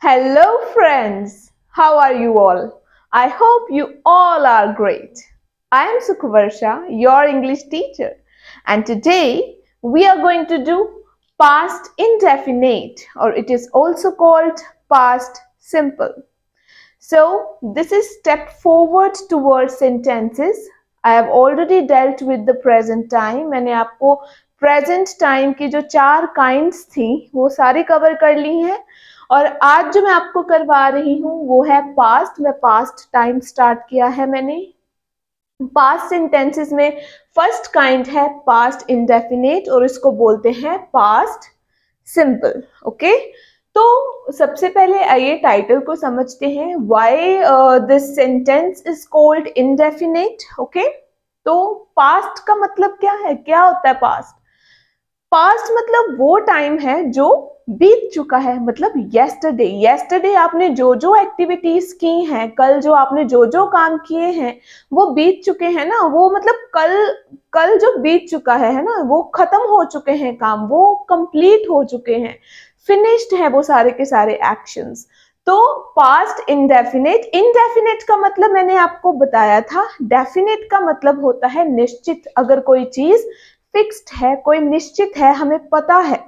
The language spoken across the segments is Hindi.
Hello friends, how are you all? I hope you all are great. I am Sukhvarsha, your English teacher, and today we are going to do past indefinite, or it is also called past simple. So this is step forward towards sentences. I have already dealt with the present time. मैंने आपको प्रेजेंट टाइम की जो 4 काइंड्स थी वो सारी कवर कर ली हैं और आज जो मैं आपको करवा रही हूँ वो है पास्ट। मैं पास्ट टाइम स्टार्ट किया है मैंने। पास्ट सेंटेंसेस में फर्स्ट काइंड है पास्ट इंडेफिनिट और इसको बोलते हैं पास्ट सिंपल। ओके, तो सबसे पहले आइए टाइटल को समझते हैं। Why this sentence is called indefinite. Okay, तो पास्ट का मतलब क्या है, क्या होता है पास्ट? पास्ट मतलब वो टाइम है जो बीत चुका है, मतलब येस्टरडे। येस्टरडे आपने जो जो एक्टिविटीज की हैं, कल जो आपने जो जो काम किए हैं वो बीत चुके हैं ना। वो मतलब कल जो बीत चुका है ना, वो खत्म हो चुके हैं काम, वो कंप्लीट हो चुके हैं, फिनिश्ड है वो सारे के सारे एक्शंस। तो पास्ट इंडेफिनिट। इंडेफिनिट का मतलब मैंने आपको बताया था, डेफिनिट का मतलब होता है निश्चित। अगर कोई चीज फिक्स्ड है, कोई निश्चित है, हमें पता है।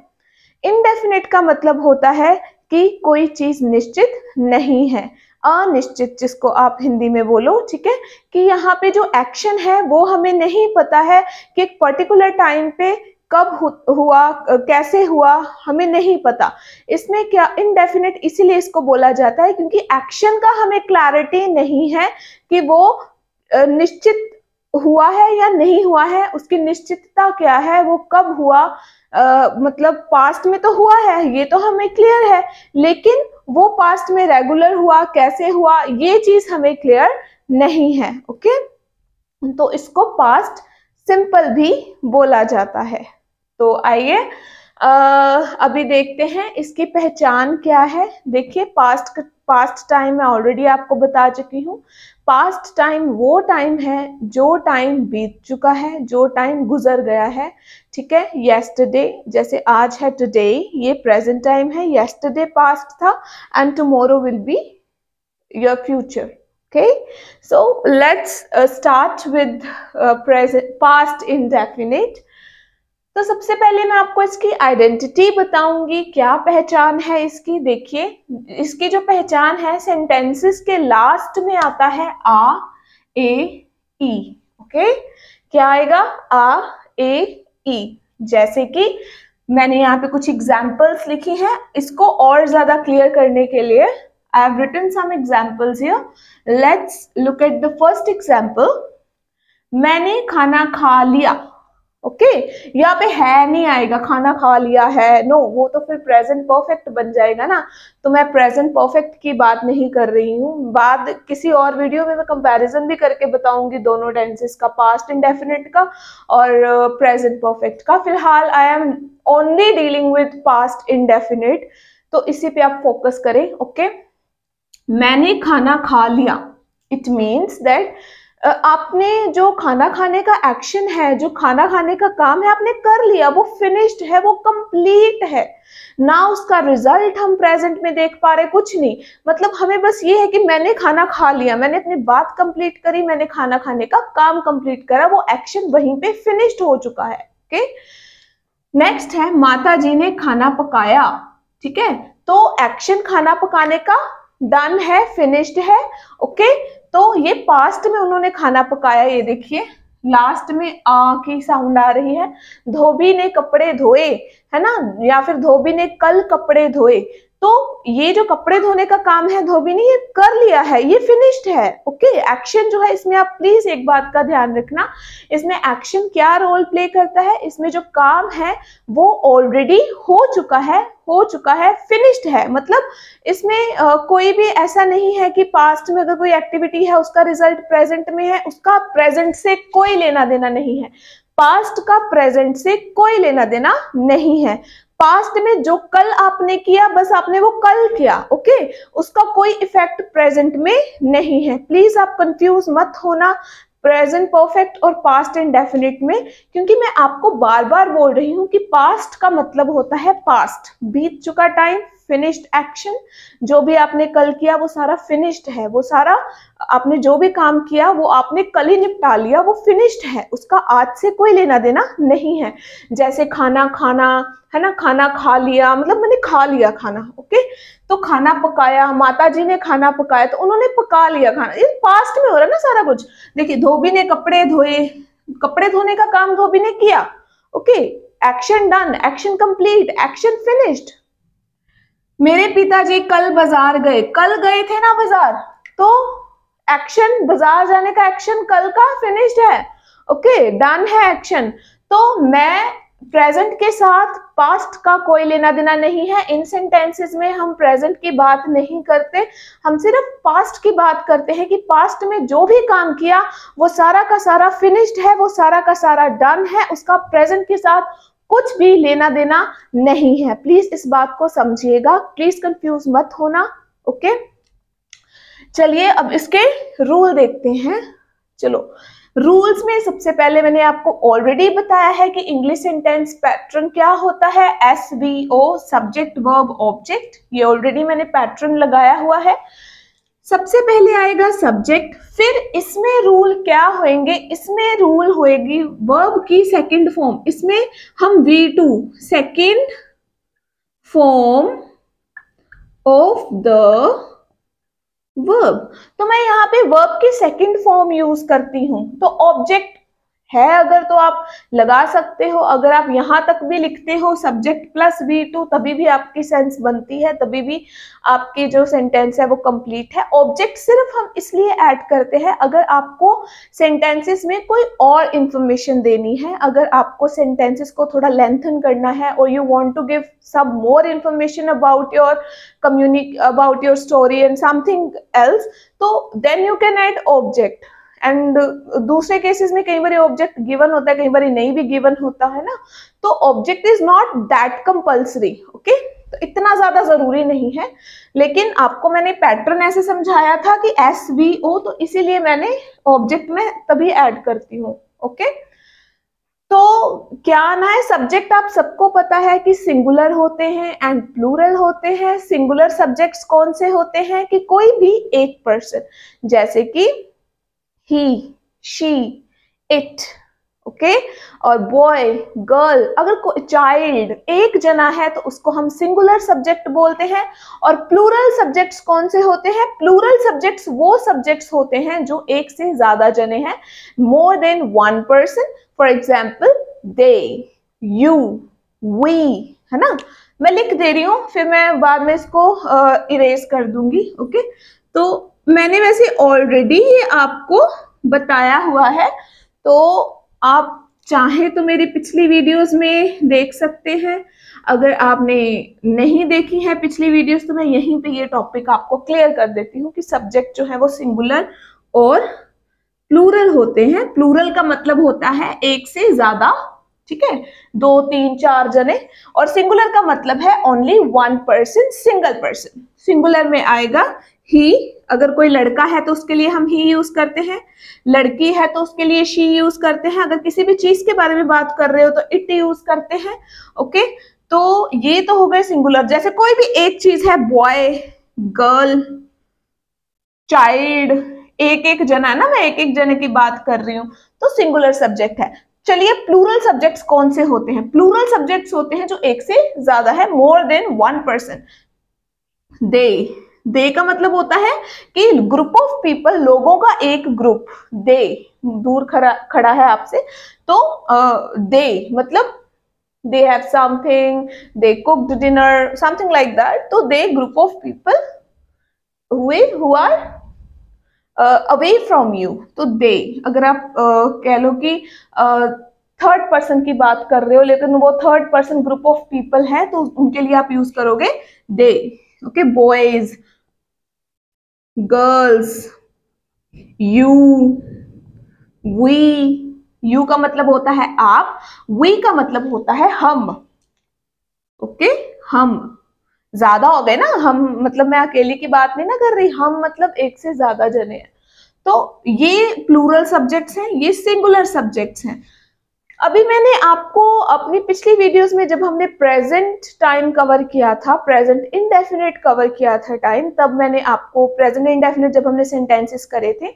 इनडेफिनिट का मतलब होता है कि कोई चीज निश्चित नहीं है, अनिश्चित, जिसको आप हिंदी में बोलो, ठीक है, कि यहाँ पे जो एक्शन है वो हमें नहीं पता है कि एक पर्टिकुलर टाइम पे कब हुआ, कैसे हुआ, हमें नहीं पता। इसमें क्या इनडेफिनिट इसीलिए इसको बोला जाता है क्योंकि एक्शन का हमें क्लैरिटी नहीं है कि वो निश्चित हुआ है या नहीं हुआ है, उसकी निश्चितता क्या है, वो कब हुआ। मतलब पास्ट में तो हुआ है, ये तो हमें क्लियर है, लेकिन वो पास्ट में रेगुलर हुआ, कैसे हुआ, ये चीज हमें क्लियर नहीं है। ओके, तो इसको पास्ट सिंपल भी बोला जाता है। तो आइए अभी देखते हैं इसकी पहचान क्या है। देखिए, पास्ट टाइम मैं ऑलरेडी आपको बता चुकी हूँ। पास्ट टाइम वो टाइम है जो टाइम बीत चुका है, जो टाइम गुजर गया है, ठीक है। येस्टरडे, जैसे आज है टुडे, ये प्रेजेंट टाइम है, येस्टरडे पास्ट था and tomorrow will be your future. Okay, so let's start with past indefinite. तो सबसे पहले मैं आपको इसकी आइडेंटिटी बताऊंगी, क्या पहचान है इसकी। देखिए, इसकी जो पहचान है, सेंटेंसेस के लास्ट में आता है आ, ए, ई। ओके, क्या आएगा? आ, ए, ई। जैसे कि मैंने यहाँ पे कुछ एग्जाम्पल्स लिखी हैं, इसको और ज्यादा क्लियर करने के लिए I have written some examples here. Let's look at the first example. मैंने खाना खा लिया। ओके, यहाँ पे है नहीं आएगा, खाना खा लिया है, नो, वो तो फिर प्रेजेंट परफेक्ट बन जाएगा ना। तो मैं प्रेजेंट परफेक्ट की बात नहीं कर रही हूँ। बाद किसी और वीडियो में मैं कंपैरिजन भी करके बताऊंगी दोनों टेंसेस का, पास्ट इंडेफिनिट का और प्रेजेंट परफेक्ट का। फिलहाल I am only dealing with past indefinite, तो इसी पे आप फोकस करें। ओके, मैंने खाना खा लिया, इट मीन्स दैट आपने जो खाना खाने का एक्शन है, जो खाना खाने का काम है, आपने कर लिया, वो फिनिश्ड है, वो कंप्लीट है ना। उसका रिजल्ट हम प्रेजेंट में देख पा रहे, कुछ नहीं। मतलब हमें बस ये है कि मैंने खाना खा लिया, मैंने अपनी बात कंप्लीट करी, मैंने खाना खाने का काम कंप्लीट करा, वो एक्शन वहीं पे फिनिश्ड हो चुका है। ओके, नेक्स्ट है माता जी ने खाना पकाया। ठीक है, तो एक्शन खाना पकाने का डन है, फिनिश्ड है। ओके, तो ये पास्ट में उन्होंने खाना पकाया। ये देखिए, लास्ट में आ की साउंड आ रही है। धोबी ने कपड़े धोए, है ना, या फिर धोबी ने कल कपड़े धोए। तो ये जो कपड़े धोने का काम है, धोबी ने ये कर लिया है, ये फिनिश्ड है। ओके, एक्शन जो है इसमें आप प्लीज एक बात का ध्यान रखना, इसमें एक्शन क्या रोल प्ले करता है, इसमें जो काम है वो ऑलरेडी हो चुका है, फिनिश्ड है। मतलब इसमें कोई भी ऐसा नहीं है कि पास्ट में अगर कोई एक्टिविटी है उसका रिजल्ट प्रेजेंट में है, उसका प्रेजेंट से कोई लेना देना नहीं है। पास्ट का प्रेजेंट से कोई लेना देना नहीं है। पास्ट में जो कल आपने किया, बस आपने वो कल किया। ओके, उसका कोई इफेक्ट प्रेजेंट में नहीं है। प्लीज आप कंफ्यूज मत होना प्रेजेंट परफेक्ट और पास्ट इंडेफिनिट में, क्योंकि मैं आपको बार बार बोल रही हूं कि पास्ट का मतलब होता है पास्ट, बीत चुका टाइम, फिनिश्ड एक्शन। जो भी आपने कल किया वो सारा फिनिश्ड है, वो सारा आपने जो भी काम किया वो आपने कल ही निपटा लिया, वो फिनिश्ड है, उसका आज से कोई लेना देना नहीं है। जैसे खाना खाना है ना, खाना खा लिया मतलब मैंने खा लिया खाना, ओके। तो खाना पकाया, माता जी ने खाना पकाया तो उन्होंने पका लिया खाना, ये पास्ट में हो रहा है ना सारा कुछ। देखिए धोबी ने कपड़े धोए, कपड़े धोने का काम धोबी ने किया, okay. Action done, action complete, action finished. मेरे पिताजी कल बाजार गए, कल गए थे ना बाजार, तो एक्शन बाजार जाने का एक्शन कल का फिनिश्ड है, ओके, डन है एक्शन। तो मैं प्रेजेंट के साथ पास्ट का कोई लेना देना नहीं है। इन सेंटेंसेस में हम प्रेजेंट की बात नहीं करते, हम सिर्फ पास्ट की बात करते हैं कि पास्ट में जो भी काम किया वो सारा का सारा फिनिश्ड है, वो सारा का सारा डन है, उसका प्रेजेंट के साथ कुछ भी लेना देना नहीं है। प्लीज इस बात को समझिएगा, प्लीज कंफ्यूज मत होना, ओके। चलिए अब इसके रूल देखते हैं। चलो रूल्स में सबसे पहले मैंने आपको ऑलरेडी बताया है कि इंग्लिश सेंटेंस पैटर्न क्या होता है, SVO, सब्जेक्ट वर्ब ऑब्जेक्ट। ये ऑलरेडी मैंने पैटर्न लगाया हुआ है। सबसे पहले आएगा सब्जेक्ट, फिर इसमें रूल क्या होंगे, इसमें रूल होएगी वर्ब की सेकंड फॉर्म। इसमें हम V2 second form of the verb, तो मैं यहाँ पे वर्ब की सेकंड फॉर्म यूज करती हूँ। तो ऑब्जेक्ट है अगर तो आप लगा सकते हो, अगर आप यहां तक भी लिखते हो सब्जेक्ट प्लस V2 तभी भी आपकी सेंस बनती है, तभी भी आपकी जो सेंटेंस है वो कंप्लीट है। ऑब्जेक्ट सिर्फ हम इसलिए ऐड करते हैं अगर आपको सेंटेंसेस में कोई और इंफॉर्मेशन देनी है, अगर आपको सेंटेंसेस को थोड़ा लेंथन करना है और you want to give some more information about your story and something else, तो then you can add object. And दूसरे केसेस में कई बार ऑब्जेक्ट गिवन होता है, कई बार नहीं भी गिवन होता है ना, तो object is not that compulsory, okay. तो इतना ज्यादा जरूरी नहीं है, लेकिन आपको मैंने पैटर्न ऐसे समझाया था कि SVO, तो इसीलिए मैंने ऑब्जेक्ट में तभी ऐड करती हूँ, ओके। तो क्या ना है, सब्जेक्ट आप सबको पता है कि सिंगुलर होते हैं एंड प्लूरल होते हैं। सिंगुलर सब्जेक्ट्स कौन से होते हैं कि कोई भी एक पर्सन, जैसे कि he, she, it, ओके। और बॉय, गर्ल, अगर कोई चाइल्ड एक जना है तो उसको हम सिंगुलर सब्जेक्ट बोलते हैं। और प्लूरल सब्जेक्ट्स कौन से होते हैं, प्लूरल सब्जेक्ट्स वो सब्जेक्ट्स होते हैं जो एक से ज्यादा जने हैं, more than one person. For example they, you, we, है ना। मैं लिख दे रही हूँ, फिर मैं बाद में इसको इरेज कर दूंगी, ओके। तो मैंने वैसे ऑलरेडी ये आपको बताया हुआ है, तो आप चाहे तो मेरी पिछली वीडियोस में देख सकते हैं। अगर आपने नहीं देखी है पिछली वीडियोस तो मैं यहीं पे ये टॉपिक आपको क्लियर कर देती हूँ कि सब्जेक्ट जो है वो सिंगुलर और प्लूरल होते हैं। प्लूरल का मतलब होता है एक से ज्यादा, ठीक है, 2, 3, 4 जने। और सिंगुलर का मतलब है only one person, single person. Singular में आएगा ही, अगर कोई लड़का है तो उसके लिए हम ही यूज करते हैं, लड़की है तो उसके लिए शी यूज करते हैं, अगर किसी भी चीज के बारे में बात कर रहे हो तो इट यूज करते हैं, ओके। तो ये तो हो गए सिंगुलर। जैसे कोई भी एक चीज है, बॉय, गर्ल, चाइल्ड, एक एक जना है ना, मैं एक एक जने की बात कर रही हूँ, तो सिंगुलर सब्जेक्ट है। चलिए प्लूरल सब्जेक्ट्स कौन से होते हैं, प्लूरल सब्जेक्ट्स होते हैं जो एक से ज्यादा है, मोर देन वन पर्सन। दे का मतलब होता है कि ग्रुप ऑफ पीपल, लोगों का एक ग्रुप। दे दूर खड़ा है आपसे, तो दे मतलब they have something, they cooked dinner, something like that. तो they group of people who are away from you. तो दे, अगर आप कह लो कि थर्ड पर्सन की बात कर रहे हो लेकिन वो third person group of people है, तो उनके लिए आप यूज करोगे they, okay. Boys, girls, you, we. You का मतलब होता है आप, वी का मतलब होता है हम, ओके। हम ज्यादा हो गए ना, हम मतलब मैं अकेले की बात नहीं ना कर रही, हम मतलब एक से ज्यादा जने हैं। तो ये प्लूरल सब्जेक्ट्स हैं, ये सिंगुलर सब्जेक्ट्स हैं। अभी मैंने आपको अपनी पिछली वीडियोस में जब हमने प्रेजेंट टाइम कवर किया था, प्रेजेंट इंडेफिनिट कवर किया था टाइम, तब मैंने आपको प्रेजेंट इंडेफिनिट जब हमने सेंटेंसेस करे थे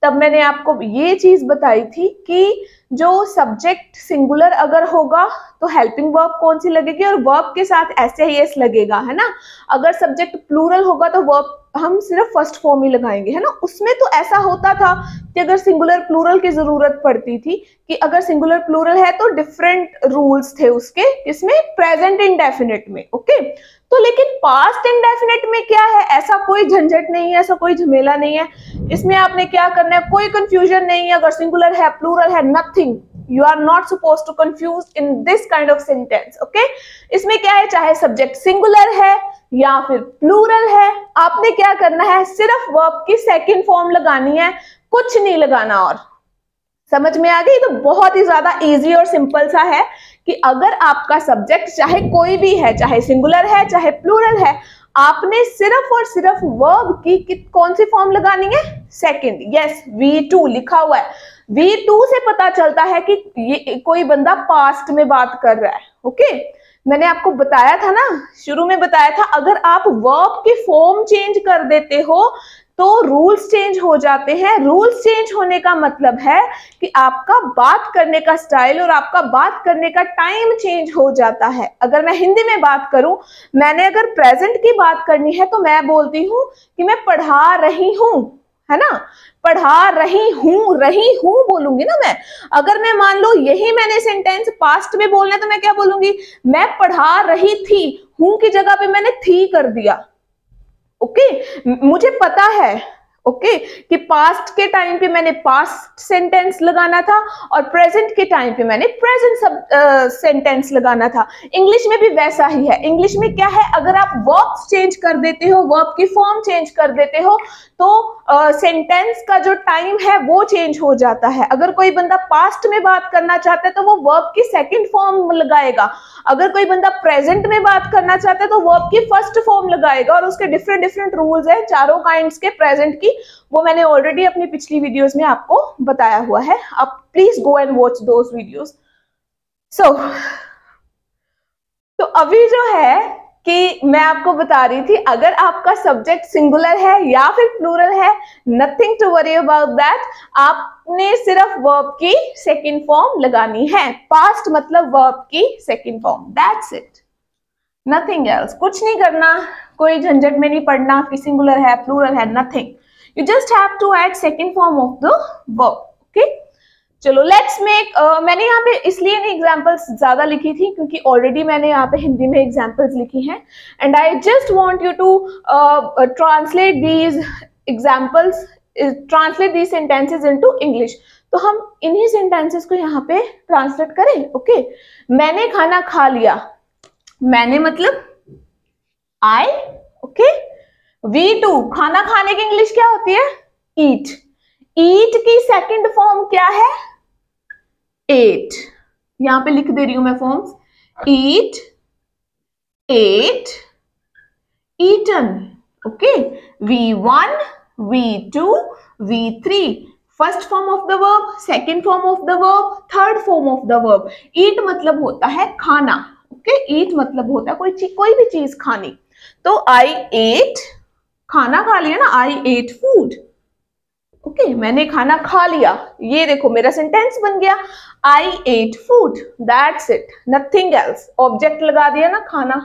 तब मैंने आपको ये चीज बताई थी कि जो सब्जेक्ट सिंगुलर अगर होगा तो हेल्पिंग वर्ब कौन सी लगेगी और वर्ब के साथ एस लगेगा, है ना। अगर सब्जेक्ट प्लूरल होगा तो वर्ब हम सिर्फ फर्स्ट फॉर्म ही लगाएंगे, है ना। उसमें तो ऐसा होता था कि अगर सिंगुलर प्लूरल की जरूरत पड़ती थी कि अगर सिंगुलर प्लूरल है तो डिफरेंट रूल्स थे उसके, इसमें प्रेजेंट इंडेफिनिट में, ओके। तो लेकिन पास्ट इंडेफिनिट में क्या है, ऐसा कोई झंझट नहीं है, ऐसा कोई झमेला नहीं है। इसमें आपने क्या करना है, कोई कंफ्यूजन नहीं है। अगर सिंगुलर है प्लूरल है, nothing, you are not suppose to confuse in this kind of sentence, okay. इसमें क्या है, चाहे सब्जेक्ट सिंगुलर है या फिर प्लूरल है, आपने क्या करना है, सिर्फ वर्ब की सेकंड फॉर्म लगानी है, कुछ नहीं लगाना। और समझ में आ गई? तो बहुत ही ज्यादा इजी और सिंपल सा है कि अगर आपका सब्जेक्ट चाहे कोई भी है, चाहे सिंगुलर है चाहे प्लूरल है, आपने सिर्फ और सिर्फ वर्ब की कौन सी फॉर्म लगानी है, सेकंड। यस, V2 लिखा हुआ है। V2 से पता चलता है कि ये कोई बंदा पास्ट में बात कर रहा है, ओके। मैंने आपको बताया था ना, शुरू में बताया था, अगर आप वर्ब की फॉर्म चेंज कर देते हो तो रूल्स चेंज हो जाते हैं। रूल्स चेंज होने का मतलब है कि आपका बात करने का स्टाइल और आपका बात करने का टाइम चेंज हो जाता है। अगर मैं हिंदी में बात करूं, मैंने अगर प्रेजेंट की बात करनी है तो मैं बोलती हूं कि मैं पढ़ा रही हूं, है ना। पढ़ा रही हूं बोलूंगी ना मैं। अगर मैं मान लो यही मैंने सेंटेंस पास्ट में बोलना है तो मैं क्या बोलूंगी, मैं पढ़ा रही थी, हूं की जगह पे मैंने थी कर दिया, ओके। मुझे पता है, ओके, कि पास्ट के टाइम पे मैंने पास्ट सेंटेंस लगाना था और प्रेजेंट के टाइम पे मैंने प्रेजेंट सेंटेंस लगाना था। इंग्लिश में भी वैसा ही है। इंग्लिश में क्या है, अगर आप वर्ब्स चेंज कर देते हो, वर्ब की फॉर्म चेंज कर देते हो तो सेंटेंस का जो टाइम है वो चेंज हो जाता है। अगर कोई बंदा पास्ट में बात करना चाहता है तो वो वर्ब की सेकंड फॉर्म लगाएगा। अगर कोई बंदा प्रेजेंट में बात करना चाहता है तो वर्ब की फर्स्ट फॉर्म लगाएगा। और उसके डिफरेंट डिफरेंट रूल्स है, चारों काइंड्स के प्रेजेंट की, वो मैंने ऑलरेडी अपनी पिछली वीडियोस में आपको बताया हुआ है। आप please go and watch those videos. तो अभी जो है कि मैं आपको बता रही थी, अगर आपका सब्जेक्ट सिंगुलर है या फिर प्लूरल है, nothing to worry about that. आपने सिर्फ वर्ब की सेकंड फॉर्म लगानी है। पास्ट मतलब वर्ब की second form, that's it, nothing else. कुछ नहीं करना, कोई झंझट में नहीं पड़ना कि सिंगुलर है प्लूरल है, nothing. You just have to add second form of the verb, okay? चलो लेट्स मेक, मैंने यहाँ पे इसलिए नहीं एग्जाम्पल्स ज्यादा लिखी थी क्योंकि ऑलरेडी मैंने यहाँ पे हिंदी में एग्जाम्पल्स लिखी हैं and I just want you to translate these examples, translate these sentences into English. तो हम इन्हीं सेंटेंसेस को यहाँ पे ट्रांसलेट करें, ओके। मैंने खाना खा लिया, मैंने मतलब आई, ओके। V2, खाना खाने की इंग्लिश क्या होती है, ईट। ईट की सेकंड फॉर्म क्या है, एट। यहां पे लिख दे रही हूं मैं forms, eat, ate, eaten, okay. V1, V2, V3, first form of the verb, second form of the verb, third form of the verb. Eat मतलब होता है खाना, ओके। ईट मतलब होता है कोई भी चीज खानी। तो आई एट, खाना खा लिया ना, आई एट फूड, ओके। मैंने खाना खा लिया, ये देखो मेरा सेंटेंस बन गया, I ate food, that's it, nothing else. Object लगा दिया ना, खाना,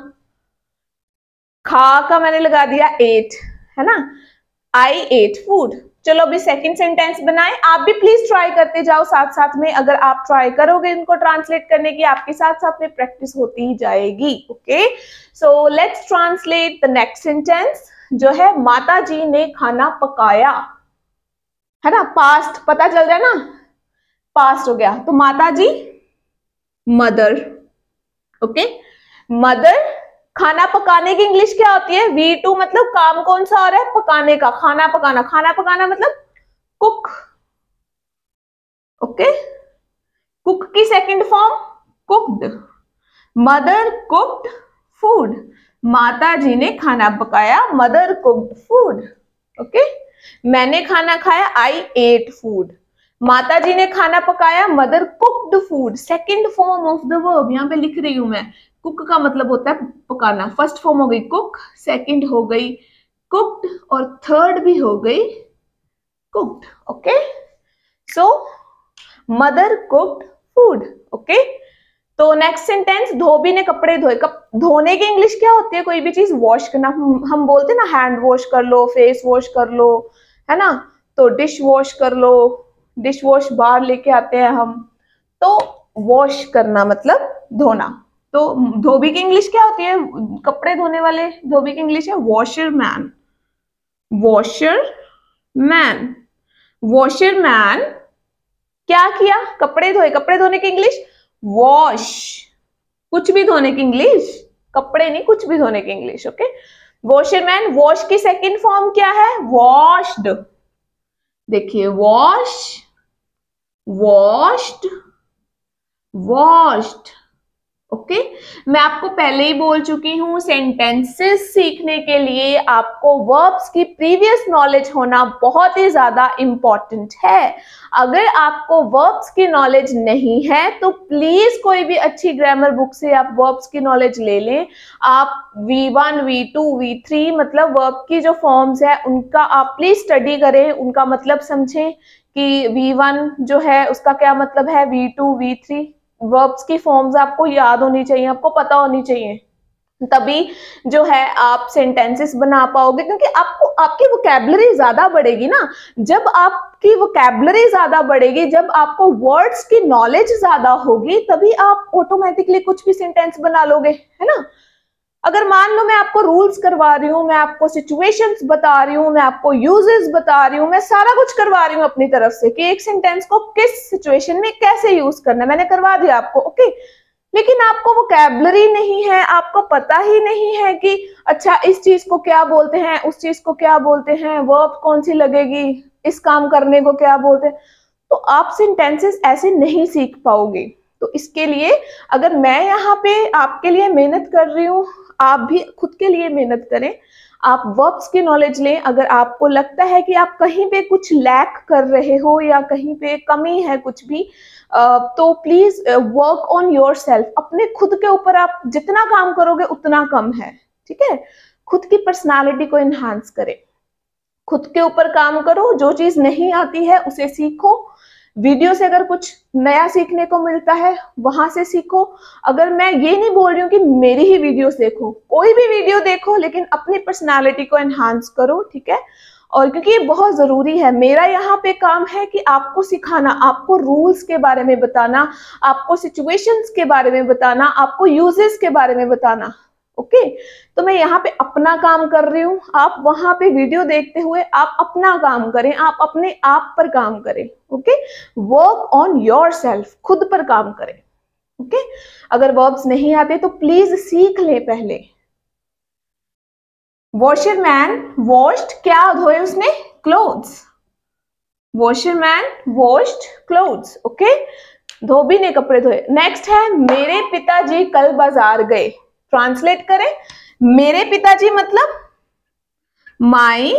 खा का मैंने लगा दिया एट, है ना, आई एट फूड। चलो अभी सेकंड सेंटेंस बनाए। आप भी प्लीज ट्राई करते जाओ साथ साथ में। अगर आप ट्राई करोगे इनको ट्रांसलेट करने की, आपके साथ साथ में प्रैक्टिस होती ही जाएगी, okay. So let's translate the next sentence जो है, माता जी ने खाना पकाया, है ना। पास्ट पता चल रहा है ना, पास्ट हो गया। तो माता जी, मदर, ओके। मदर, खाना पकाने की इंग्लिश क्या होती है, V2 मतलब काम कौन सा हो रहा है, पकाने का, खाना पकाना। खाना पकाना मतलब कुक, ओके। कुक की second form cooked. Mother cooked food, माता जी ने खाना पकाया, मदर कुक्ड फूड, ओके। मैंने खाना खाया, आई एट फूड। माता जी ने खाना पकाया, mother cooked food. Second form of the verb यहाँ पे लिख रही हूं मैं। कुक का मतलब होता है पकाना। फर्स्ट फॉर्म हो गई कुक, सेकंड हो गई कुक्ड और थर्ड भी हो गई कुक्ड। ओके, सो मदर कुक्ड फूड। ओके, तो नेक्स्ट सेंटेंस, धोबी ने कपड़े धोए। धोने की इंग्लिश क्या होती है? कोई भी चीज वॉश करना। हम बोलते हैं ना हैंड वॉश कर लो, फेस वॉश कर लो, है ना। तो डिश वॉश कर लो, डिश वॉश बाहर लेके आते हैं हम। तो वॉश करना मतलब धोना। तो धोबी की इंग्लिश क्या होती है? कपड़े धोने वाले धोबी की इंग्लिश है washer man. Washer man. Washer man क्या किया? कपड़े धोए। कपड़े धोने की इंग्लिश वॉश। कुछ भी धोने की इंग्लिश, कपड़े नहीं, कुछ भी धोने की English. Okay, washer man. Wash की सेकंड फॉर्म क्या है? वॉश्ड। देखिए, वॉश, वॉश्ड, वॉश्ड। ओके, मैं आपको पहले ही बोल चुकी हूं, सेंटेंसेस सीखने के लिए आपको वर्ब्स की प्रीवियस नॉलेज होना बहुत ही ज्यादा इंपॉर्टेंट है। अगर आपको वर्ब्स की नॉलेज नहीं है तो प्लीज कोई भी अच्छी ग्रामर बुक से आप वर्ब्स की नॉलेज ले लें। आप V1, V2, V3 मतलब वर्ब की जो फॉर्म्स है उनका आप प्लीज स्टडी करें, उनका मतलब समझें कि V1 जो है उसका क्या मतलब है, V2, V3 वर्ब्स की फॉर्म्स आपको याद होनी चाहिए, आपको पता होनी चाहिए, तभी जो है आप सेंटेंसेस बना पाओगे। क्योंकि आपको आपकी वोकैबुलरी ज्यादा बढ़ेगी ना। जब आपकी वोकैबुलरी ज्यादा बढ़ेगी, जब आपको वर्ड्स की नॉलेज ज्यादा होगी, तभी आप ऑटोमेटिकली कुछ भी सेंटेंस बना लोगे, है ना। अगर मान लो मैं आपको रूल्स करवा रही हूँ, मैं आपको सिचुएशंस बता रही हूँ, मैं आपको यूजेस बता रही हूँ, मैं सारा कुछ करवा रही हूँ अपनी तरफ से कि एक सेंटेंस को किस सिचुएशन में कैसे यूज करना है, मैंने करवा दिया आपको। ओके, लेकिन आपको वोकैबुलरी नहीं है, आपको पता ही नहीं है कि अच्छा इस चीज को क्या बोलते हैं, उस चीज को क्या बोलते हैं, वर्ब कौन सी लगेगी, इस काम करने को क्या बोलते हैं, तो आप सेंटेंसेस ऐसे नहीं सीख पाओगे। तो इसके लिए अगर मैं यहाँ पे आपके लिए मेहनत कर रही हूँ, आप भी खुद के लिए मेहनत करें। आप वर्ब्स की नॉलेज लें। अगर आपको लगता है कि आप कहीं पे कुछ लैक कर रहे हो या कहीं पे कमी है कुछ भी, तो please work on your self. अपने खुद के ऊपर आप जितना काम करोगे उतना कम है, ठीक है। खुद की पर्सनालिटी को एनहांस करें, खुद के ऊपर काम करो। जो चीज नहीं आती है उसे सीखो। वीडियो से अगर कुछ नया सीखने को मिलता है वहां से सीखो। अगर मैं ये नहीं बोल रही हूँ कि मेरी ही वीडियोस देखो, कोई भी वीडियो देखो, लेकिन अपनी पर्सनालिटी को एनहांस करो, ठीक है। और क्योंकि ये बहुत जरूरी है, मेरा यहाँ पे काम है कि आपको सिखाना, आपको रूल्स के बारे में बताना, आपको सिचुएशंस के बारे में बताना, आपको यूजेस के बारे में बताना। ओके, तो मैं यहाँ पे अपना काम कर रही हूँ, आप वहां पे वीडियो देखते हुए आप अपना काम करें, आप अपने आप पर काम करें। Okay, work on your self, खुद पर काम करें। ओके, अगर वर्ब्स नहीं आते तो प्लीज सीख ले पहले। वॉशर मैन वॉश्ड, क्या धोए उसने? Clothes. Washer man washed clothes. Okay, धोबी ने कपड़े धोए। नेक्स्ट है मेरे पिताजी कल बाजार गए। ट्रांसलेट करें, मेरे पिताजी मतलब माई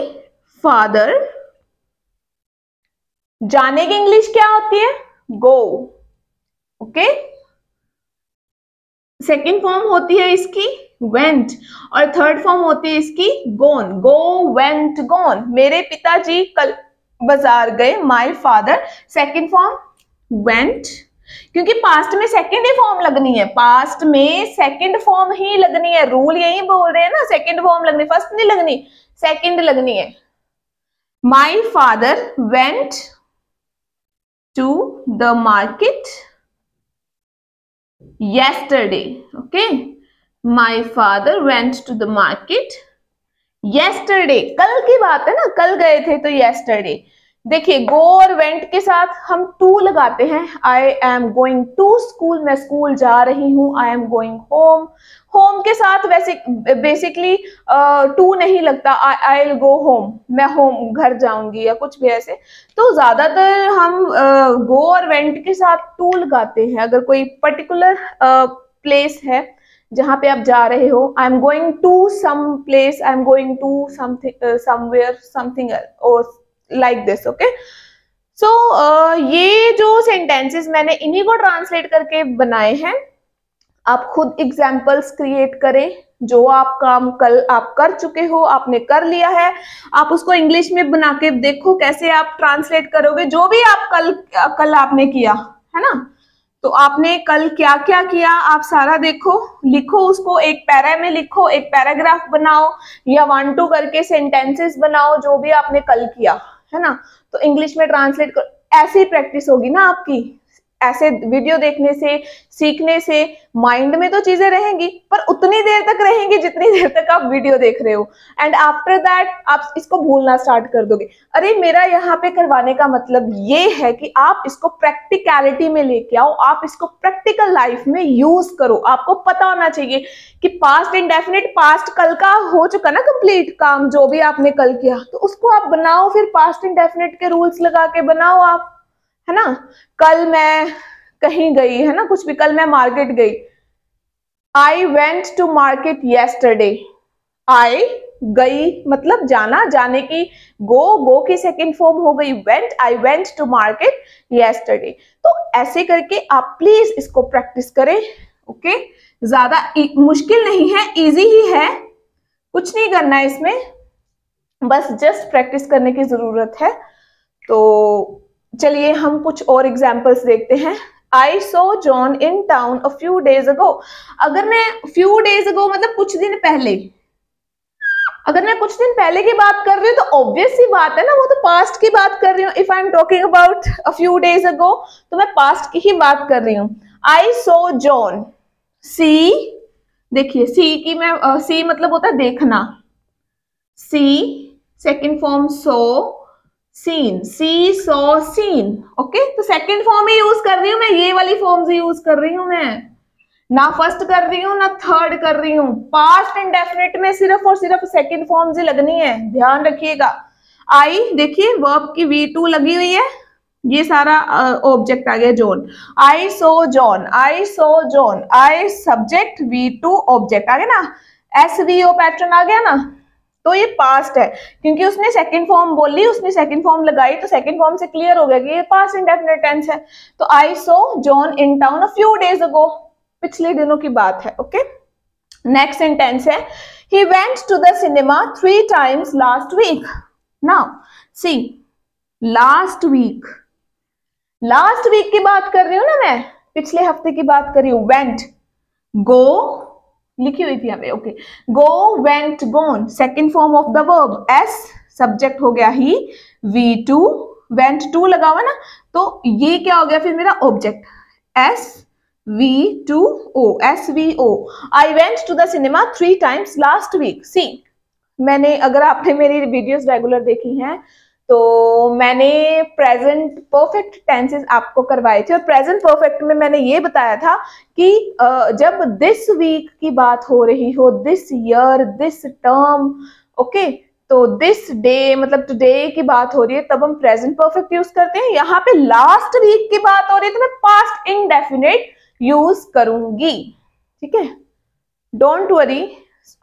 फादर। जाने की इंग्लिश क्या होती है? गो। ओके, सेकेंड फॉर्म होती है इसकी वेंट और थर्ड फॉर्म होती है इसकी गोन। गो, वेंट, गोन। मेरे पिताजी कल बाजार गए, my father. Second form went, क्योंकि पास्ट में सेकंड ही फॉर्म लगनी है, पास्ट में सेकंड फॉर्म ही लगनी है। रूल यही बोल रहे हैं ना, सेकंड फॉर्म लगनी, फर्स्ट नहीं लगनी, सेकंड लगनी है। My father went to the market yesterday. Okay, my father went to the market yesterday. कल की बात है ना, कल गए थे तो yesterday। देखिए, गो और वेंट के साथ हम टू लगाते हैं। I am going to school, मैं स्कूल जा रही हूँ। I am going home, home के साथ वैसे बेसिकली टू नहीं लगता। आई विल गो होम, मैं होम घर जाऊंगी या कुछ भी ऐसे। तो ज्यादातर हम गो और वेंट के साथ टू लगाते हैं। अगर कोई पर्टिकुलर प्लेस है जहां पे आप जा रहे हो, I am going to some place, I am going to something somewhere, something और like this. Okay, ये जो सेंटेंसेस मैंने इन्हीं को ट्रांसलेट करके बनाए हैं। आप खुद एग्जाम्पल्स क्रिएट करें, जो आप काम कल आप कर चुके हो, आपने कर लिया है, आप उसको इंग्लिश में बना के देखो कैसे आप ट्रांसलेट करोगे। जो भी आप कल आपने किया है ना, तो आपने कल क्या क्या किया आप सारा देखो, लिखो, उसको एक पैरा में लिखो, एक पैराग्राफ बनाओ या 1-2 करके सेंटेंसेस बनाओ, जो भी आपने कल किया है ना, तो इंग्लिश में ट्रांसलेट करो। ऐसे ही प्रैक्टिस होगी ना आपकी। ऐसे वीडियो देखने से, सीखने से माइंड में तो चीजें रहेंगी, पर उतनी देर तक रहेंगी जितनी देर तक आप वीडियो देख रहे हो। एंड आफ्टर दैट आप इसको भूलना स्टार्ट कर दोगे। अरे मेरा यहाँ पे करवाने का मतलब ये है कि आप इसको प्रैक्टिकलिटी में लेके आओ, आप इसको प्रैक्टिकल लाइफ में यूज करो। आपको पता होना चाहिए कि पास्ट इंडेफिनिट, पास्ट कल का हो चुका ना कंप्लीट काम, जो भी आपने कल किया, तो उसको आप बनाओ, फिर पास्ट इंडेफिनिट के रूल्स लगा के बनाओ आप, है ना। कल मैं कहीं गई, है ना, कुछ भी, कल मैं मार्केट गई। I went to market yesterday. आई गई मतलब जाना, जाने की गो की सेकेंड फॉर्म हो गई went. I went to market yesterday. तो ऐसे करके आप प्लीज इसको प्रैक्टिस करें। ओके, ज्यादा मुश्किल नहीं है, इजी ही है, कुछ नहीं करना है इसमें, बस जस्ट प्रैक्टिस करने की जरूरत है। तो चलिए हम कुछ और एग्जाम्पल्स देखते हैं। I saw John in town a few days ago। अगर मैं few days ago मतलब कुछ दिन पहले, अगर मैं कुछ दिन पहले की बात कर रही हूँ तो ऑब्वियस सी बात है ना, वो तो पास्ट की बात कर रही हूँ। If I am talking about a few days ago तो मैं पास्ट की ही बात कर रही हूँ। I saw John। see, देखिए see की मैं see मतलब होता है देखना, see second form saw, seen, see saw seen. Okay, तो सेकंड फॉर्म ही यूज कर रही हूँ मैं, ये वाली फॉर्म्स यूज कर रही हूँ मैं, ना फर्स्ट कर रही हूँ ना थर्ड कर रही हूँ। पास्ट इंडेफिनिट में सिर्फ और सिर्फ सेकंड फॉर्म्स ही लगनी है, ध्यान रखिएगा। आई देखिए वर्ब की V2 लगी हुई है, ये सारा ऑब्जेक्ट आ गया John. I saw John, I saw John, I subject V2 object आ गया ना, SVO पैटर्न आ गया ना। तो ये पास्ट है क्योंकि उसने सेकंड फॉर्म बोली, उसने सेकंड फॉर्म लगाई, तो सेकंड फॉर्म से क्लियर हो गया कि ये पास्ट इंडेफिनिट टेंस है। तो I saw John in town a few days ago, पिछले दिनों की बात है। ओके, नेक्स्ट सेंटेंस है he went to the cinema 3 times last week. Now see, last week, last week की बात कर रही हूँ ना मैं, पिछले हफ्ते की बात कर रही हूँ। वेंट, गो लिखी हुई थी यहाँ पे। Okay, go, went, gone, second form of the verb, as subject हो गया ही, V2 वेंट टू लगा हुआ ना, तो ये क्या हो गया फिर मेरा object, SVO, SVO। I went to the cinema 3 times last week. See, मैंने, अगर आपने मेरी वीडियोस रेगुलर देखी हैं तो मैंने प्रेजेंट परफेक्ट टेंसेस आपको करवाए थे, और प्रेजेंट परफेक्ट में मैंने ये बताया था कि जब दिस वीक की बात हो रही हो, this year, this term, okay, तो दिस डे मतलब टुडे की बात हो रही है, तब हम प्रेजेंट परफेक्ट यूज करते हैं। यहाँ पे लास्ट वीक की बात हो रही है तो मैं पास्ट इंडेफिनिट यूज करूंगी। ठीक है, डोंट वरी,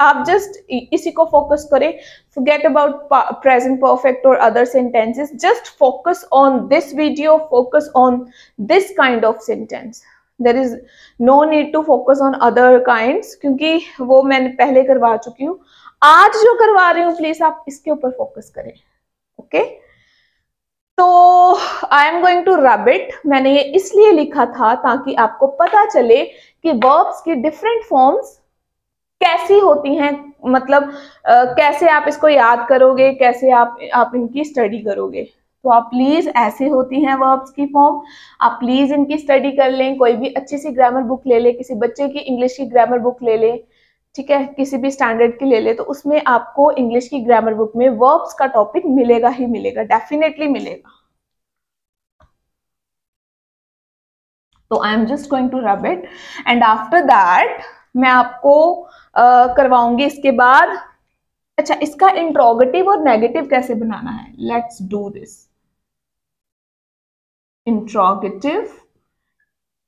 आप जस्ट इसी को फोकस करें, forget about present perfect or other sentences, just focus on this video, focus on this kind of sentence, there is no need to focus on other kinds क्योंकि वो मैंने पहले करवा चुकी हूँ। आज जो करवा रही हूँ प्लीज आप इसके ऊपर फोकस करें। ओके, तो I am going to rub it, मैंने ये इसलिए लिखा था ताकि आपको पता चले कि वर्ब्स की डिफरेंट फॉर्म्स कैसी होती हैं, मतलब कैसे आप इसको याद करोगे, कैसे आप इनकी स्टडी करोगे। तो आप प्लीज, ऐसे होती हैं वर्ब्स की फॉर्म, आप प्लीज इनकी स्टडी कर लें। कोई भी अच्छी सी ग्रामर बुक ले ले, किसी बच्चे की इंग्लिश की ग्रामर बुक ले ले, ठीक है, किसी भी स्टैंडर्ड की ले ले, तो उसमें आपको इंग्लिश की ग्रामर बुक में वर्ब्स का टॉपिक मिलेगा ही मिलेगा, डेफिनेटली मिलेगा। तो I am just going to rub it and after that मैं आपको करवाऊंगी इसके बाद। अच्छा, इसका इंट्रोगेटिव और नेगेटिव कैसे बनाना है, लेट्स डू दिस। इंट्रोगेटिव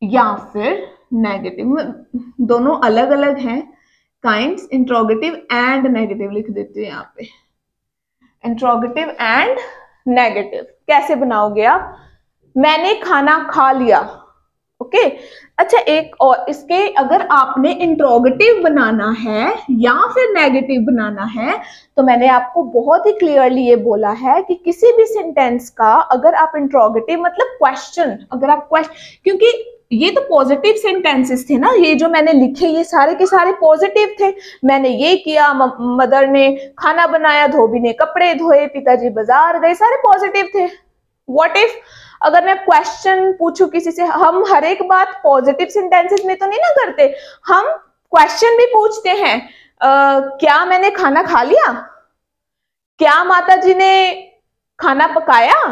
या फिर नेगेटिव, दोनों अलग अलग हैं काइंड्स, इंट्रोगेटिव एंड नेगेटिव लिख देते हैं यहाँ पे, इंट्रोगेटिव एंड नेगेटिव। कैसे बनाओगे आप? मैंने खाना खा लिया। ओके अच्छा, एक और इसके अगर आपने इंट्रोगेटिव बनाना है या फिर नेगेटिव बनाना है तो मैंने आपको बहुत ही क्लियरली ये बोला है कि किसी भी सेंटेंस का अगर आप इंट्रोगेटिव मतलब क्वेश्चन, अगर आप क्योंकि ये तो पॉजिटिव सेंटेंसेस थे ना, ये जो मैंने लिखे ये सारे के सारे पॉजिटिव थे। मैंने ये किया, मदर ने खाना बनाया, धोबी ने कपड़े धोए, पिताजी बाजार गए, सारे पॉजिटिव थे। व्हाट इफ अगर मैं क्वेश्चन पूछूं किसी से, हम हर एक बात पॉजिटिव सेंटेंसेस में तो नहीं ना करते, हम क्वेश्चन भी पूछते हैं। क्या मैंने खाना खा लिया? क्या माताजी ने खाना पकाया?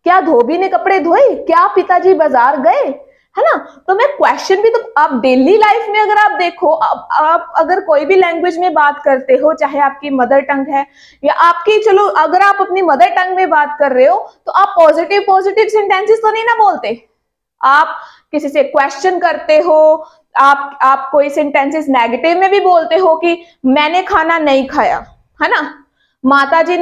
क्या धोबी ने कपड़े धोए? क्या पिताजी बाजार गए? है ना? तो मैं क्वेश्चन भी, तो आप डेली लाइफ में अगर आप देखो, आप अगर कोई भी लैंग्वेज में बात करते हो, चाहे आपकी मदर टंग है या आपकी, चलो अगर आप अपनी मदर टंग में बात कर रहे हो तो आप पॉजिटिव सेंटेंसेस तो नहीं ना बोलते। आप किसी से क्वेश्चन करते हो, आप कोई सेंटेंसेस नेगेटिव में भी बोलते हो कि मैंने खाना नहीं खाया, है ना? माताजी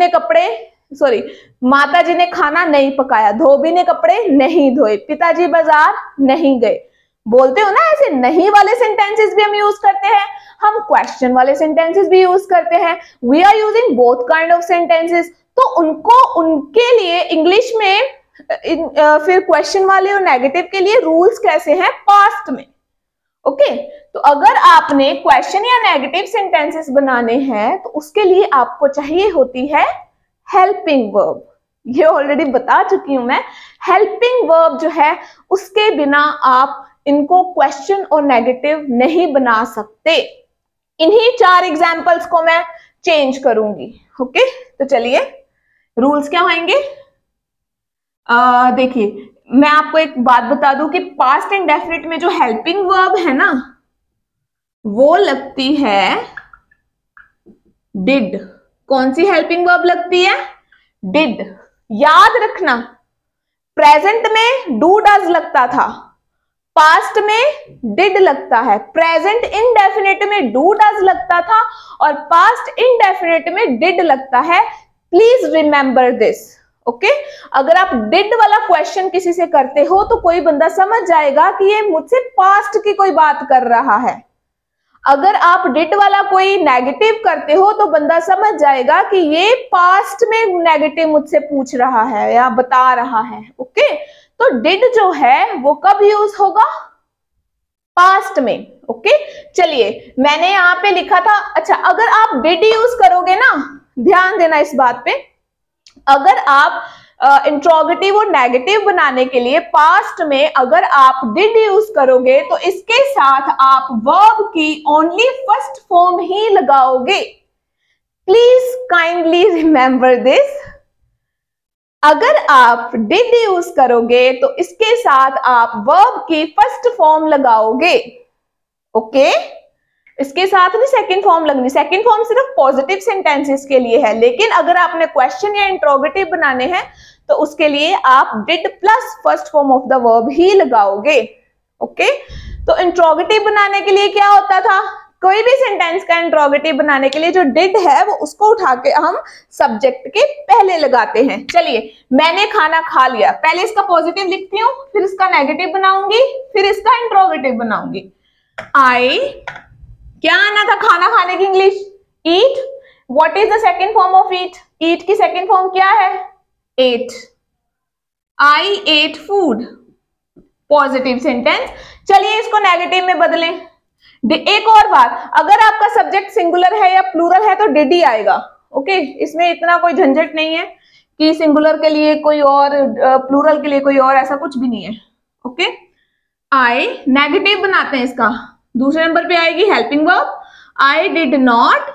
ने खाना नहीं पकाया, धोबी ने कपड़े नहीं धोए, पिताजी बाजार नहीं गए। बोलते हो ना ऐसे। नहीं वाले सेंटेंसेस भी हम यूज करते हैं, हम क्वेश्चन वाले सेंटेंसेस भी यूज करते हैं। We are using both kind of sentences. तो उनके लिए इंग्लिश में फिर क्वेश्चन वाले और नेगेटिव के लिए रूल्स कैसे हैं पास्ट में। ओके तो अगर आपने क्वेश्चन या नेगेटिव सेंटेंसेस बनाने हैं तो उसके लिए आपको चाहिए होती है हेल्पिंग वर्ब। ये ऑलरेडी बता चुकी हूं मैं। हेल्पिंग वर्ब जो है उसके बिना आप इनको क्वेश्चन और नेगेटिव नहीं बना सकते। इन्हीं 4 एग्जाम्पल्स को मैं चेंज करूंगी। ओके तो चलिए रूल्स क्या होंगे। देखिए मैं आपको एक बात बता दूं कि पास्ट इंडेफिनिट में जो हेल्पिंग वर्ब है ना वो लगती है डिड। कौन सी हेल्पिंग वर्ब लगती है? डिड। याद रखना प्रेजेंट में डू डज लगता था, पास्ट में डिड लगता है, प्रेजेंट इंडेफिनिट में डू डज लगता था और पास्ट इंडेफिनिट में डिड लगता है। Please remember this. ओके अगर आप डिड वाला क्वेश्चन किसी से करते हो तो कोई बंदा समझ जाएगा कि ये मुझसे पास्ट की कोई बात कर रहा है। अगर आप डिड वाला कोई नेगेटिव करते हो तो बंदा समझ जाएगा कि ये पास्ट में नेगेटिव मुझसे पूछ रहा है या बता रहा है। ओके तो डिड जो है वो कब यूज होगा? पास्ट में। ओके चलिए मैंने यहां पे लिखा था। अच्छा अगर आप डिड यूज करोगे ना, ध्यान देना इस बात पे, अगर आप इंट्रोगेटिव और नेगेटिव बनाने के लिए पास्ट में अगर आप डिड यूज करोगे तो इसके साथ आप वर्ब की ओनली फर्स्ट फॉर्म ही लगाओगे। Please kindly remember this. अगर आप डिड यूज करोगे तो इसके साथ आप वर्ब की फर्स्ट फॉर्म लगाओगे। ओके इसके साथ नहीं सेकंड फॉर्म लगनी। सेकंड फॉर्म सिर्फ पॉजिटिव सेंटेंसेस के लिए है, लेकिन अगर आपने क्वेश्चन या इंट्रोगेटिव बनाने हैं तो उसके लिए आप did plus first form of the verb ही लगाओगे। ओके तो इंट्रोगेटिव बनाने के लिए क्या होता था? कोई भी सेंटेंस का इंट्रोगेटिव बनाने के लिए जो डिड है वो उसको उठा के हम सब्जेक्ट के पहले लगाते हैं। चलिए मैंने खाना खा लिया, पहले इसका पॉजिटिव लिखती हूँ, फिर इसका नेगेटिव बनाऊंगी, फिर इसका इंट्रोगेटिव बनाऊंगी। आई, क्या आना था खाना खाने की English? Eat. What is the second form of eat? Eat की सेकंड फॉर्म क्या है? Ate. I ate food, positive sentence. चलिए इसको नेगेटिव में बदलें। एक और बात, अगर आपका सब्जेक्ट सिंगुलर है या प्लूरल है तो डिड ही आएगा। ओके इसमें इतना कोई झंझट नहीं है कि सिंगुलर के लिए कोई और, प्लूरल के लिए कोई और, ऐसा कुछ भी नहीं है। ओके आई नेगेटिव बनाते हैं इसका। दूसरे नंबर पे आएगी helping verb. I did not.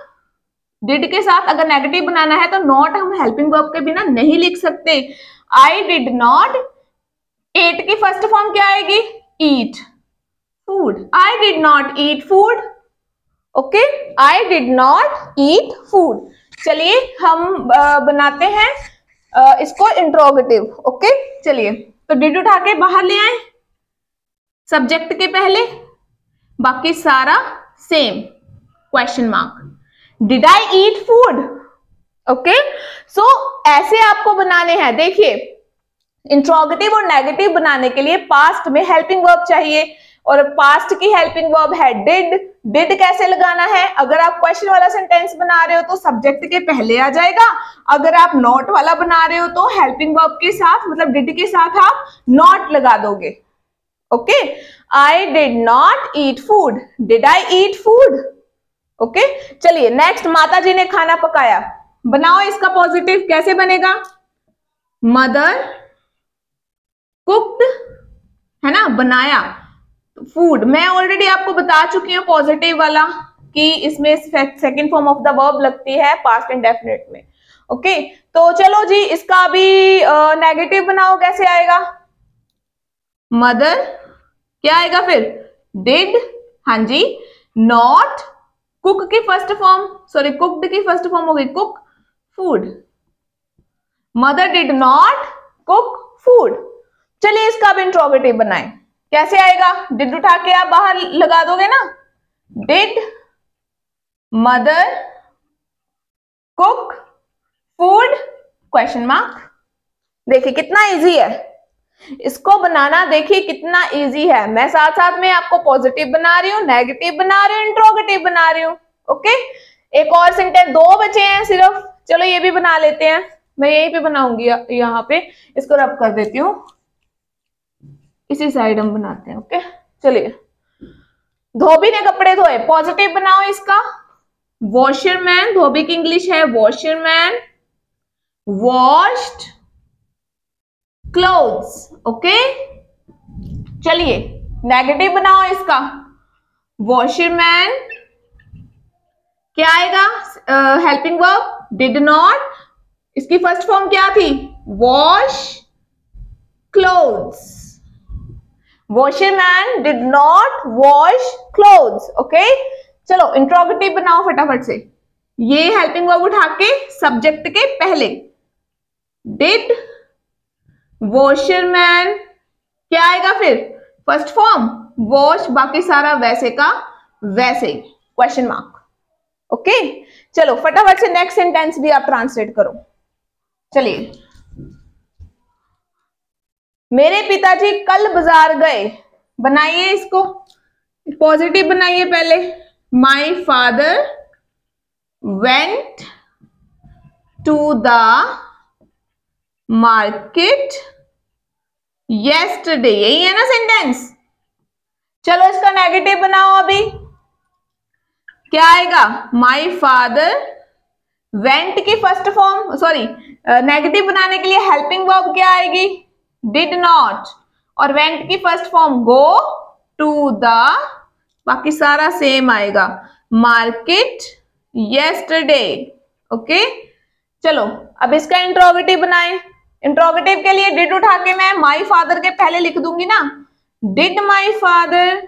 Did के साथ अगर नेगेटिव बनाना है तो नॉट हम हेल्पिंग वर्ब के बिना नहीं लिख सकते। I did not. एट की फर्स्ट फॉर्म क्या आएगी? Eat food. I did not eat food. Okay I did not eat food. चलिए हम बनाते हैं इसको इंट्रोगेटिव। ओके चलिए तो डिड उठा के बाहर ले आए सब्जेक्ट के पहले, बाकी सारा same question mark. Did I eat food? Okay so ऐसे आपको बनाने हैं। देखिए इंट्रोगेटिव और नेगेटिव बनाने के लिए पास्ट में हेल्पिंग वर्ब चाहिए, और पास्ट की हेल्पिंग वर्ब है डिड। डिड कैसे लगाना है? अगर आप क्वेश्चन वाला सेंटेंस बना रहे हो तो सब्जेक्ट के पहले आ जाएगा, अगर आप नॉट वाला बना रहे हो तो हेल्पिंग वर्ब के साथ, मतलब डिड के साथ आप नॉट लगा दोगे। Okay, I did not eat food, did I eat food. Okay, चलिए नेक्स्ट, माता जी ने खाना पकाया, बनाओ इसका पॉजिटिव, कैसे बनेगा? मदर कुक्ड, है ना, बनाया। फूड मैं ऑलरेडी आपको बता चुकी हूँ पॉजिटिव वाला कि इसमें second form of the verb लगती है पास्ट इंडेफिनिट में। ओके, तो चलो जी इसका भी नेगेटिव बनाओ, कैसे आएगा? मदर, क्या आएगा फिर? डिड, हाँ जी, नॉट, कुक की फर्स्ट फॉर्म, सॉरी कुक्ड की फर्स्ट फॉर्म होगी cook, food. Mother did not cook food. चलिए इसका अब इंट्रोगेटिव बनाएं, कैसे आएगा? डिड उठा के आप बाहर लगा दोगे ना, did mother cook food question mark. देखिए कितना इजी है इसको बनाना, देखिए कितना इजी है। मैं साथ साथ में आपको पॉजिटिव बना रही हूँ, नेगेटिव बना रही हूँ, इंट्रोगेटिव बना रही हूँ। ओके, एक और सेंटेंस, दो बचे हैं सिर्फ, चलो ये भी बना लेते हैं। मैं यहीं पे बनाऊंगी, यहाँ पे इसको रब कर देती हूँ, इसी साइड हम बनाते हैं। ओके, चलिए, धोबी ने कपड़े धोए, पॉजिटिव बनाओ इसका। वॉशरमैन, धोबी की इंग्लिश है वॉशरमैन वॉश्ड क्लोथ्स। ओके, चलिए नेगेटिव बनाओ इसका। वॉशरमैन, क्या आएगा? हेल्पिंग वर्ब डिड नॉट, इसकी फर्स्ट फॉर्म क्या थी? Wash clothes. Washerman did not wash clothes. Okay, चलो इंट्रोगेटिव बनाओ फटाफट से। ये हेल्पिंग वर्ब उठा के सब्जेक्ट के पहले, डिड वॉशरमैन, क्या आएगा फिर? फर्स्ट फॉर्म वॉश, बाकी सारा वैसे का वैसे ही, क्वेश्चन मार्क। ओके, चलो फटाफट से नेक्स्ट सेंटेंस भी आप ट्रांसलेट करो। चलिए, मेरे पिताजी कल बाजार गए, बनाइए इसको, पॉजिटिव बनाइए पहले। My father went to the market yesterday, यही है ना सेंटेंस। चलो इसका नेगेटिव बनाओ अभी, क्या आएगा? माई फादर वेंट की फर्स्ट फॉर्म, सॉरी नेगेटिव बनाने के लिए हेल्पिंग वर्ब क्या आएगी? डिड नॉट, और वेंट की first form go to the, बाकी सारा सेम आएगा, मार्केट येस्टरडे। ओके, चलो अब इसका इंट्रोगेटिव बनाएं। इंट्रोगेटिव के लिए डिड उठा के मैं माई फादर के पहले लिख दूंगी ना, did my father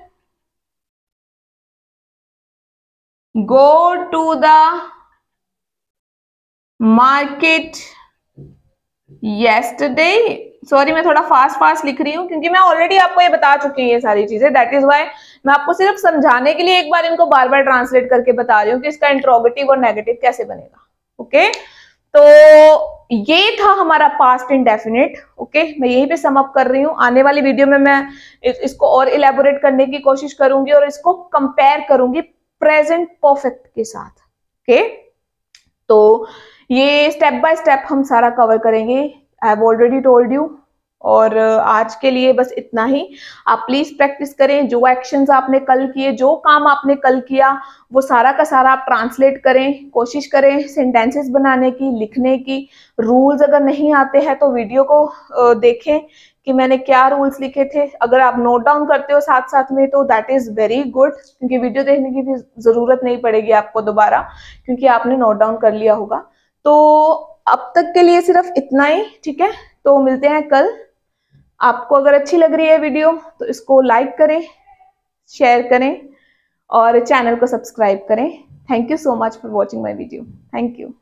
go to the market yesterday. Sorry मैं थोड़ा फास्ट लिख रही हूँ क्योंकि मैं ऑलरेडी आपको ये बता चुकी हूँ ये सारी चीजें, दैट इज वाई मैं आपको सिर्फ समझाने के लिए एक बार इनको बार बार ट्रांसलेट करके बता रही हूँ कि इसका इंट्रोगेटिव और नेगेटिव कैसे बनेगा। ओके, तो ये था हमारा पास्ट इंडेफिनिट। ओके, मैं यहीं पे सम अप कर रही हूँ। आने वाली वीडियो में मैं इसको और इलेबोरेट करने की कोशिश करूंगी और इसको कंपेयर करूंगी प्रेजेंट परफेक्ट के साथ। ओके, तो ये स्टेप बाय स्टेप हम सारा कवर करेंगे, I have already told you. और आज के लिए बस इतना ही। आप प्लीज प्रैक्टिस करें, जो एक्शंस आपने कल किए, जो काम आपने कल किया, वो सारा का सारा आप ट्रांसलेट करें, कोशिश करें सेंटेंसेस बनाने की, लिखने की। रूल्स अगर नहीं आते हैं तो वीडियो को देखें कि मैंने क्या रूल्स लिखे थे। अगर आप नोट डाउन करते हो साथ साथ में तो दैट इज वेरी गुड, क्योंकि वीडियो देखने की भी जरूरत नहीं पड़ेगी आपको दोबारा, क्योंकि आपने नोट डाउन कर लिया होगा। तो अब तक के लिए सिर्फ इतना ही, ठीक है। तो मिलते हैं कल। आपको अगर अच्छी लग रही है वीडियो तो इसको लाइक करें, शेयर करें और चैनल को सब्सक्राइब करें। Thank you so much for watching my video. Thank you.